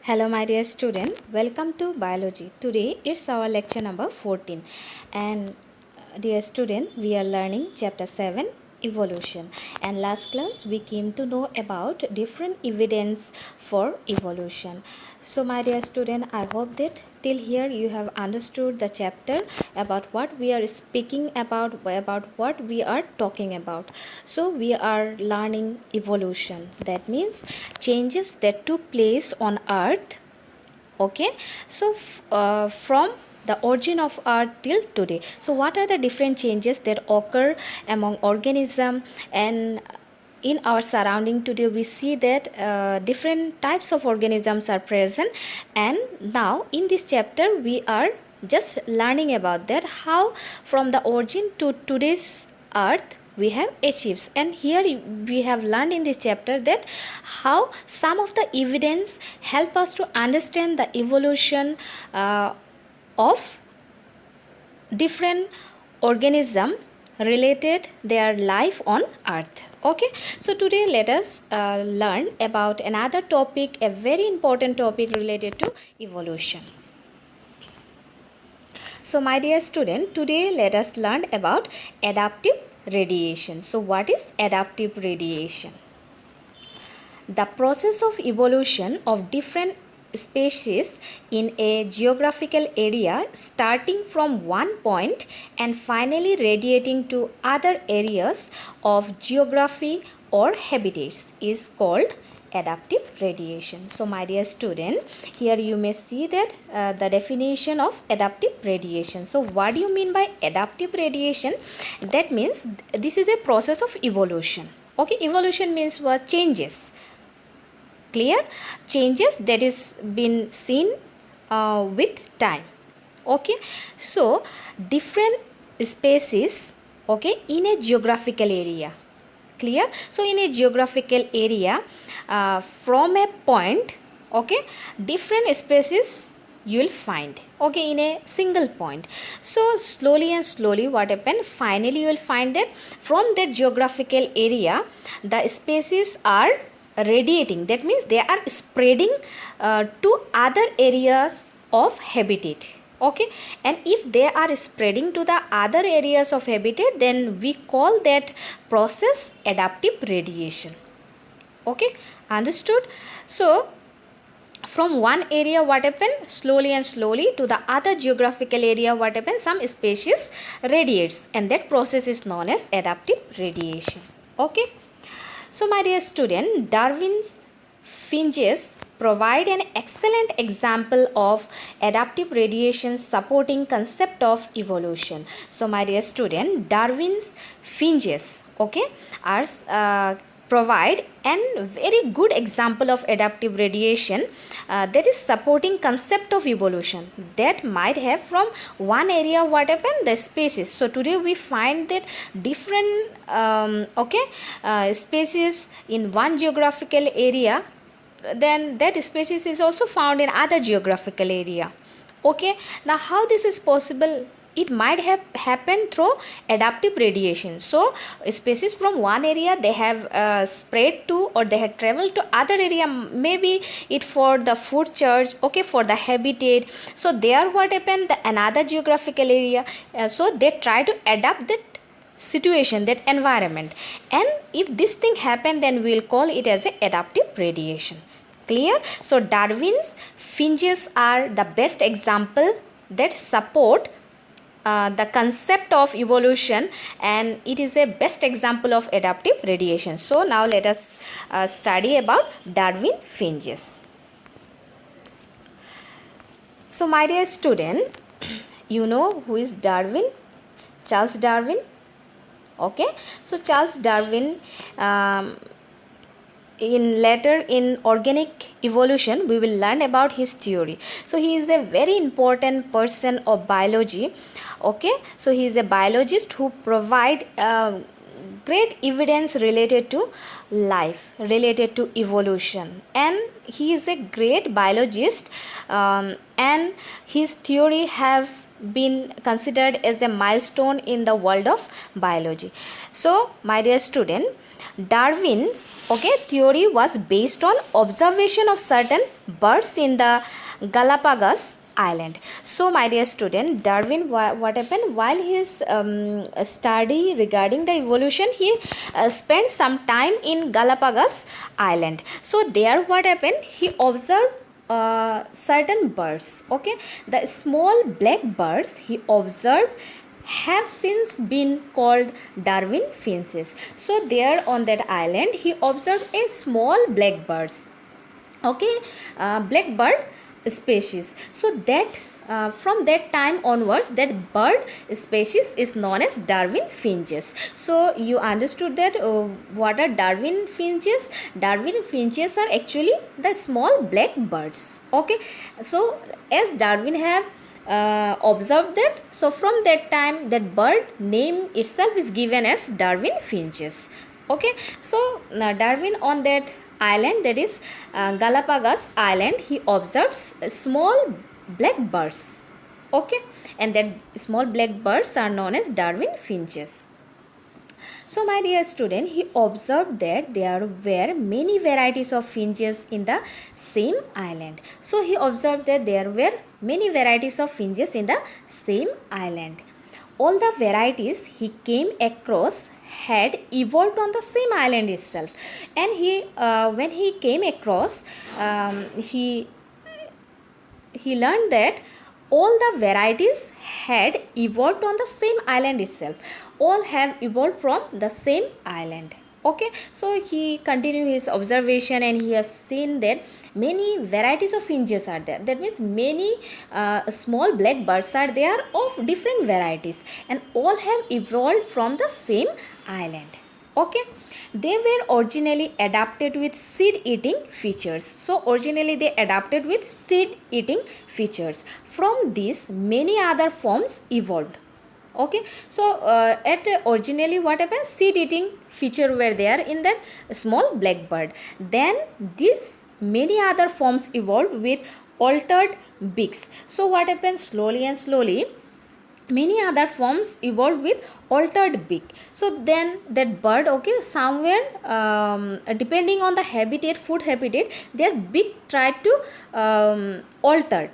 Hello my dear student, welcome to biology. Today it's our lecture number 14 and dear student, we are learning chapter 7 evolution, and last class we came to know about different evidence for evolution. So my dear student, I hope that till here you have understood the chapter, about what we are speaking about what we are talking about. So we are learning evolution, that means changes that took place on earth. Okay, so from the origin of earth till today, so what are the different changes that occur among organism and in our surrounding? Today we see that different types of organisms are present, and now in this chapter we are just learning about that, how from the origin to today's earth we have achieved. And here we have learned in this chapter that how some of the evidence help us to understand the evolution of different organism related their life on earth. Okay, so today let us learn about another topic, a very important topic related to evolution. So my dear student, today let us learn about adaptive radiation. So what is adaptive radiation? The process of evolution of different species in a geographical area, starting from one point and finally radiating to other areas of geography or habitats, is called adaptive radiation. So my dear student, here you may see that the definition of adaptive radiation. So what do you mean by adaptive radiation? That means this is a process of evolution. Okay, evolution means what? Changes. Clear? Changes that is been seen with time. Okay, so different species, okay, in a geographical area. Clear? So in a geographical area, from a point, okay, different species you will find, okay, in a single point. So slowly and slowly what happened, finally you will find that from that geographical area the species are radiating, that means they are spreading to other areas of habitat. Okay, and if they are spreading to the other areas of habitat, then we call that process adaptive radiation. Okay, understood? So from one area what happened, slowly and slowly to the other geographical area what happened, some species radiates, and that process is known as adaptive radiation. Okay, so my dear student, Darwin's finches provide an excellent example of adaptive radiation supporting concept of evolution. So my dear student, Darwin's finches, okay, are provide an very good example of adaptive radiation that is supporting concept of evolution, that might have from one area what happened, the species. So today we find that different species in one geographical area, then that species is also found in other geographical area. Okay, now how this is possible? It might have happened through adaptive radiation. So species from one area, they have spread to, or they have traveled to other area, maybe it for the food search, okay, for the habitat. So there what happened, the another geographical area, so they try to adapt that situation, that environment, and if this thing happen, then we will call it as a adaptive radiation. Clear? So Darwin's finches are the best example that support the concept of evolution, and it is a best example of adaptive radiation. So now let us study about Darwin finches. So my dear student, you know who is Darwin? Charles Darwin. Okay, so Charles Darwin, in later in organic evolution we will learn about his theory. So he is a very important person of biology. Okay, so he is a biologist who provide great evidence related to life, related to evolution, and he is a great biologist, and his theory have been considered as a milestone in the world of biology. So, my dear student, Darwin's theory was based on observation of certain birds in the Galapagos island. So, my dear student, Darwin, what happened while his study regarding the evolution, he spent some time in Galapagos island. So there what happened, he observed certain birds. The small black birds he observed have since been called Darwin finches. So there on that island he observed a small black birds, black bird species. So that from that time onwards, that bird species is known as Darwin finches. So you understood that what are Darwin finches? Darwin finches are actually the small black birds. So as Darwin have observed that, so from that time that bird name itself is given as Darwin finches. So Darwin on that island, that is Galapagos island, he observes small black birds. And that small black birds are known as Darwin finches. So my dear student, he observed that there were many varieties of finches in the same island. So he observed that there were many varieties of finches in the same island. All the varieties he came across had evolved on the same island itself, and he when he came across, he learned that all the varieties had evolved on the same island itself. All have evolved from the same island. So he continued his observation and he has seen that many varieties of finches are there. That means many small black birds are there of different varieties, and all have evolved from the same island. They were originally adapted with seed eating features. So originally they adapted with seed eating features. From this many other forms evolved. So at originally what happened, seed eating feature were there in that small black bird. Then these many other forms evolved with altered beaks. So what happened, slowly and slowly many other forms evolved with altered beak. So then that bird, somewhere depending on the habitat, food habitat, their beak tried to alter,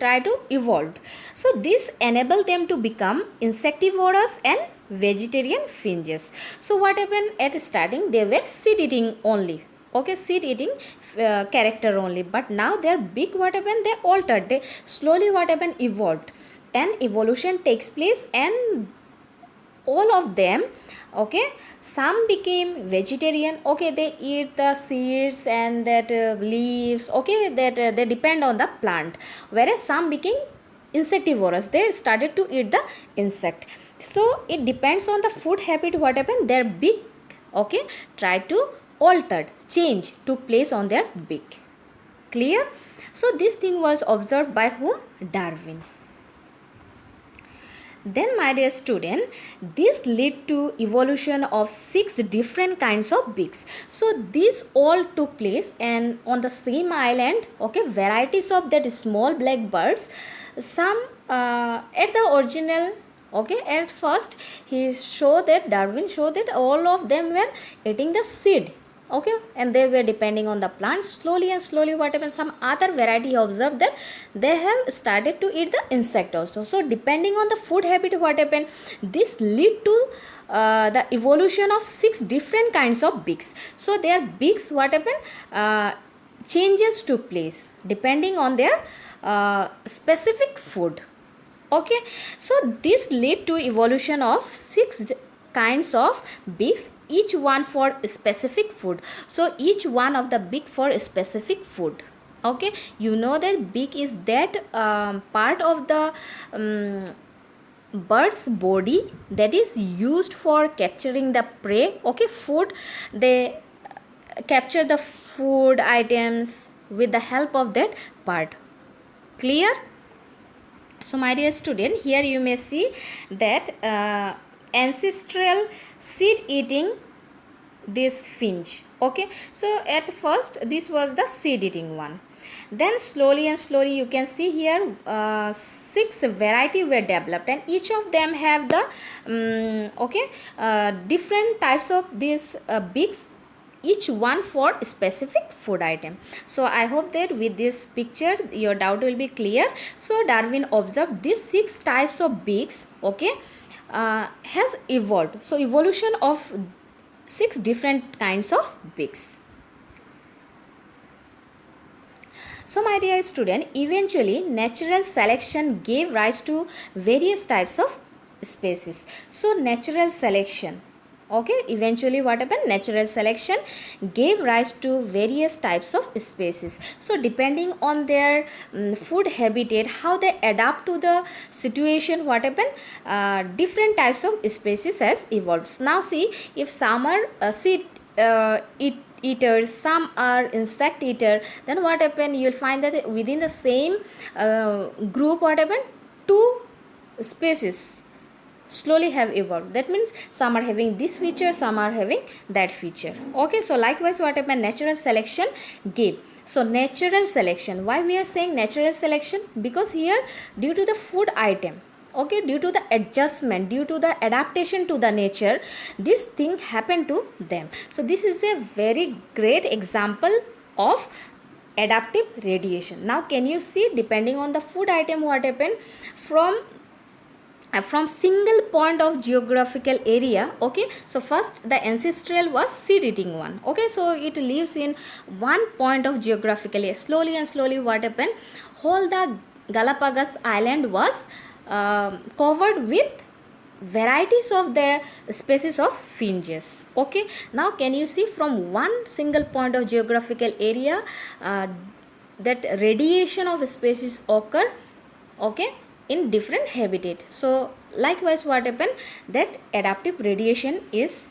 try to evolve. So this enabled them to become insectivorous and vegetarian finches. So what happened, at starting they were seed eating only, seed eating character only, but now their beak, what happened, they altered, they slowly what happened, evolved, and evolution takes place, and all of them, some became vegetarian, they eat the seeds and that leaves, that they depend on the plant, whereas some became insectivorous, they started to eat the insect. So it depends on the food habit, what happened, their beak tried to altered, change took place on their beak. Clear? So this thing was observed by whom? Darwin. Then my dear student, this led to evolution of 6 different kinds of beaks. So these all took place, and on the same island, varieties of that small black birds. Some at the original, at first Darwin showed that all of them were eating the seed, and they were depending on the plants. Slowly and slowly what happened, some other variety observed that they have started to eat the insect also. So depending on the food habit, what happened, this lead to the evolution of 6 different kinds of beaks. So their beaks, what happened, changes took place depending on their specific food. So this led to evolution of 6 kinds of beaks, each one for specific food. So each one of the beak for a specific food. You know that beak is that part of the bird's body that is used for capturing the prey, food. They capture the food items with the help of that part. Clear? So my dear student, here you may see that ancestral seed eating this finch. So at first this was the seed eating one. Then slowly and slowly you can see here 6 variety were developed, and each of them have the different types of these beaks, each one for specific food item. So I hope that with this picture your doubt will be clear. So Darwin observed these 6 types of beaks, has evolved. So evolution of 6 different kinds of beaks. So my dear student, eventually natural selection gave rise to various types of species. So natural selection, eventually what happened, natural selection gave rise to various types of species. So depending on their food habitat, how they adapt to the situation, what happened, different types of species has evolved. Now see, if some are seed eaters, some are insect eater, then what happened, you will find that within the same group, what happened, two species slowly have evolved. That means some are having this feature, some are having that feature. So likewise what happened, natural selection gave. So natural selection, why we are saying natural selection, because here due to the food item, due to the adjustment, due to the adaptation to the nature, this thing happened to them. So this is a very great example of adaptive radiation. Now can you see, depending on the food item, what happened, from single point of geographical area. So first the ancestral was seed eating one. So it lives in one point of geographical area. Slowly and slowly what happened, whole the Galapagos island was covered with varieties of the species of finches. Now can you see, from one single point of geographical area, that radiation of species occur in different habitat. So likewise what happened, that adaptive radiation is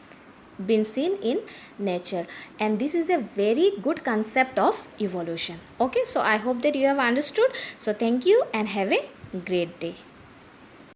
been seen in nature, and this is a very good concept of evolution. So I hope that you have understood. So thank you and have a great day.